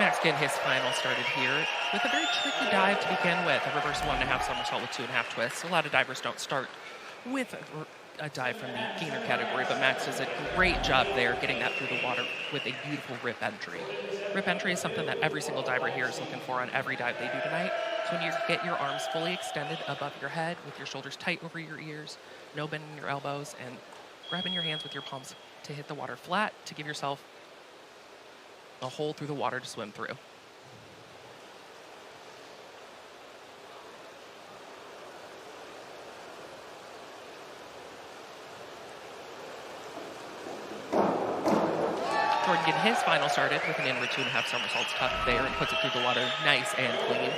Max getting his final started here with a very tricky dive to begin with. A reverse 1.5 somersault with 2.5 twists. A lot of divers don't start with a dive from the gainer category, but Max does a great job there getting that through the water with a beautiful rip entry. Rip entry is something that every single diver here is looking for on every dive they do tonight. So when you get your arms fully extended above your head with your shoulders tight over your ears, no bend in your elbows, and grabbing your hands with your palms to hit the water flat to give yourself a hole through the water to swim through. Jordan getting his final started with an inward 2.5 somersaults tucked there and puts it through the water nice and clean.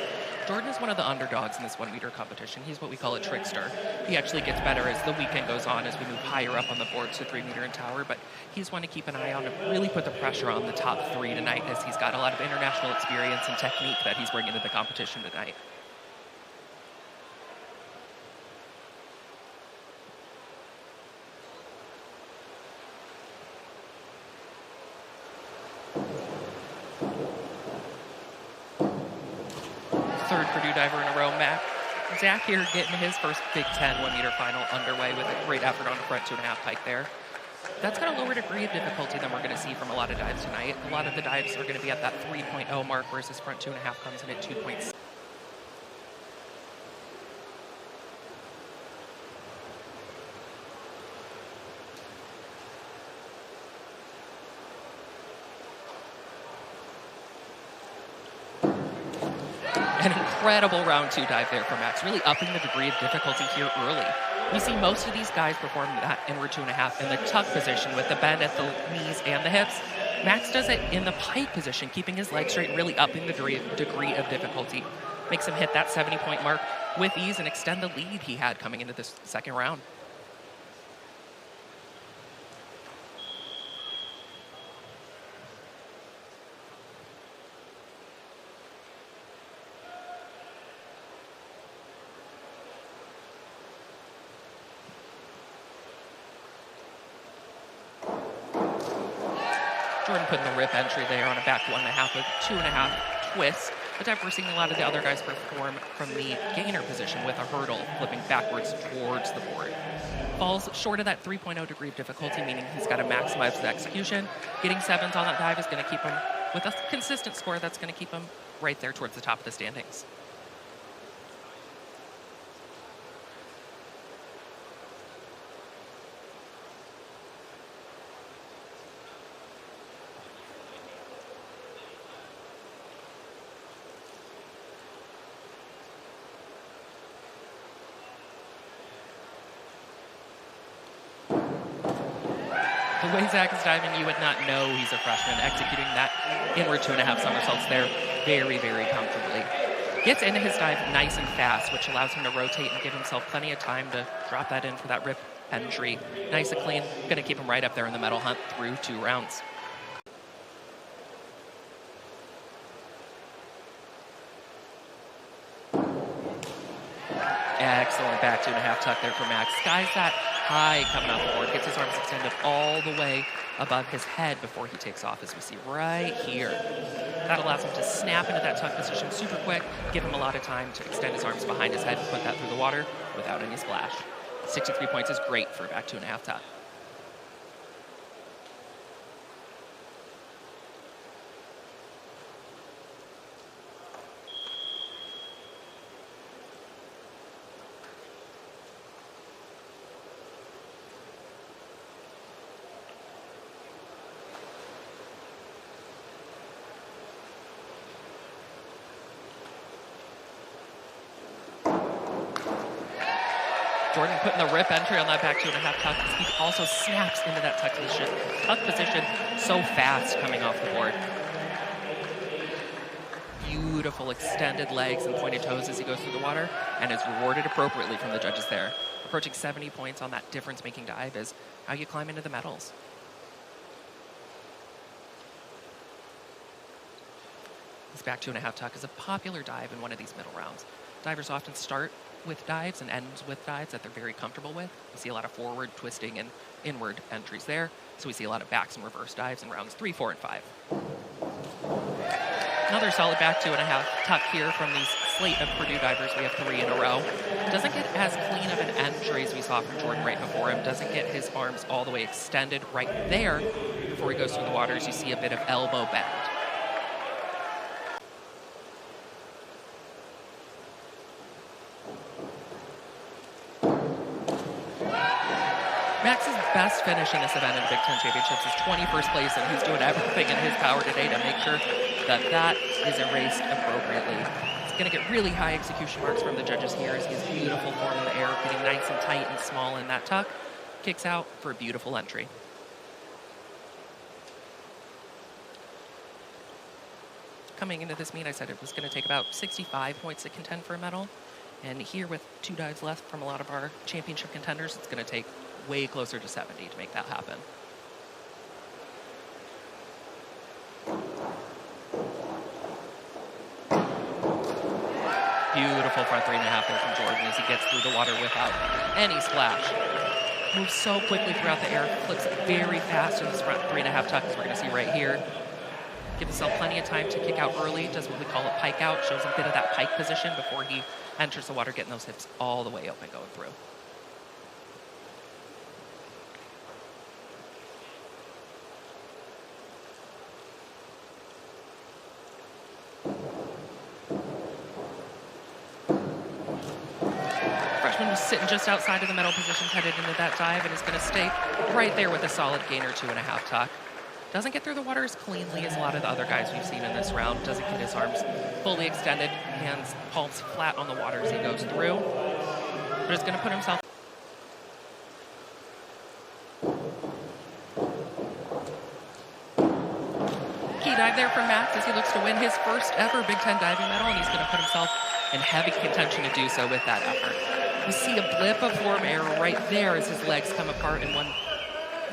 Jordan is one of the underdogs in this 1 meter competition. He's what we call a trickster. He actually gets better as the weekend goes on, as we move higher up on the board to 3 meter and tower, but he's one to keep an eye on to really put the pressure on the top 3 tonight, as he's got a lot of international experience and technique that he's bringing to the competition tonight. Third Purdue diver in a row, Zach here getting his first Big Ten 1 meter final underway with a great effort on the front 2.5 pike there. That's got a lower degree of difficulty than we're going to see from a lot of dives tonight. A lot of the dives are going to be at that 3.0 mark, whereas this front 2.5 comes in at 2.6. An incredible round 2 dive there for Max, really upping the degree of difficulty here early. We see most of these guys perform that inward 2.5 in the tuck position with the bend at the knees and the hips. Max does it in the pike position, keeping his legs straight, really upping the degree of difficulty. Makes him hit that 70-point mark with ease and extend the lead he had coming into this second round. Jordan putting the rip entry there on a back 1.5 with 2.5 twists. A dive we're seeing a lot of the other guys perform from the gainer position with a hurdle flipping backwards towards the board. Falls short of that 3.0 degree of difficulty, meaning he's got to maximize the execution. Getting 7s on that dive is going to keep him with a consistent score that's going to keep him right there towards the top of the standings. The way Zach is diving, you would not know he's a freshman, executing that inward 2.5 somersaults there very, very comfortably. Gets into his dive nice and fast, which allows him to rotate and give himself plenty of time to drop that in for that rip entry. Nice and clean, going to keep him right up there in the medal hunt through 2 rounds. Excellent back 2.5 tuck there for Max. Skies that high coming off the board. Gets his arms extended all the way above his head before he takes off, as we see right here. That allows him to snap into that tuck position super quick, give him a lot of time to extend his arms behind his head and put that through the water without any splash. 63 points is great for a back 2.5 tuck. Jordan putting the rip entry on that back 2.5 tuck. He also snaps into that tuck position so fast coming off the board. Beautiful extended legs and pointed toes as he goes through the water, and is rewarded appropriately from the judges there. Approaching 70 points on that difference-making dive is how you climb into the medals. This back 2.5 tuck is a popular dive in one of these middle rounds. Divers often start with dives and ends with dives that they're very comfortable with. We see a lot of forward twisting and inward entries there. So we see a lot of backs and reverse dives in rounds 3, 4, and 5. Another solid back 2.5 tuck here from these slate of Purdue divers. We have 3 in a row. Doesn't get as clean of an entry as we saw from Jordan right before him. Doesn't get his arms all the way extended right there before he goes through the waters. You see a bit of elbow bend. Max's best finish in this event in the Big Ten Championships is 21st place, and he's doing everything in his power today to make sure that that is erased appropriately. He's going to get really high execution marks from the judges here as he has beautiful form in the air, getting nice and tight and small in that tuck. Kicks out for a beautiful entry. Coming into this meet, I said it was going to take about 65 points to contend for a medal. And here with 2 dives left from a lot of our championship contenders, it's going to take way closer to 70 to make that happen. Beautiful front 3.5 there from Jordan as he gets through the water without any splash. Moves so quickly throughout the air, flips very fast in this front 3.5 tuck, as we're going to see right here. Gives himself plenty of time to kick out early, does what we call a pike out, shows a bit of that pike position before he enters the water, getting those hips all the way open going through. Freshman was sitting just outside of the medal position headed into that dive and is going to stay right there with a solid gainer 2.5 tuck. Doesn't get through the water as cleanly as a lot of the other guys we've seen in this round. Doesn't get his arms fully extended, hands, palms flat on the water as he goes through. But is going to put himself. Key dive there from Max as he looks to win his first ever Big Ten diving medal, and he's going to put himself in heavy contention to do so with that effort. We see a blip of form error right there as his legs come apart and one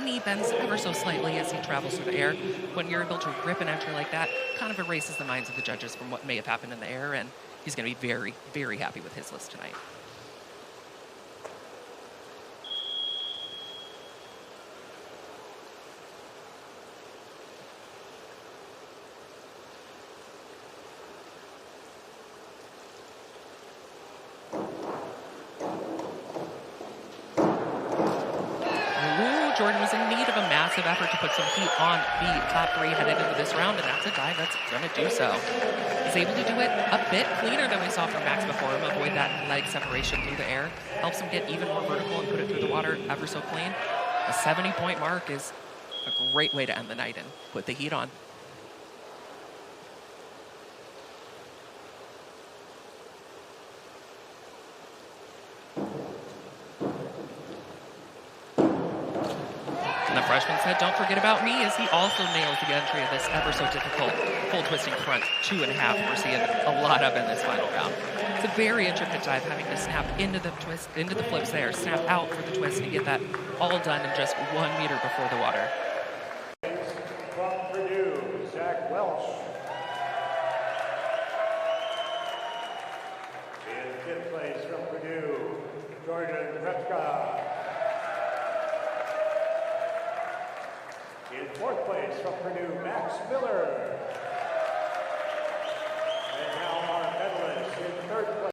knee bends ever so slightly as he travels through the air. When you're able to rip an entry like that, kind of erases the minds of the judges from what may have happened in the air, and he's going to be very, very happy with his list tonight. Jordan was in need of a massive effort to put some heat on the top 3 headed into this round, and that's a dive that's going to do so. He's able to do it a bit cleaner than we saw from Max before him, avoid that leg separation through the air, helps him get even more vertical and put it through the water ever so clean. A 70-point mark is a great way to end the night and put the heat on. Freshman said, "Don't forget about me," as he also nails the entry of this ever so difficult full twisting front 2.5 we're seeing a lot of in this final round. It's a very intricate dive, having to snap into the twist, into the flips there, snap out for the twist, and get that all done in just 1 meter before the water. From Purdue, Zach Welch. In 5th place from Purdue, Jordan Repka. In 4th place from Purdue, Max Miller.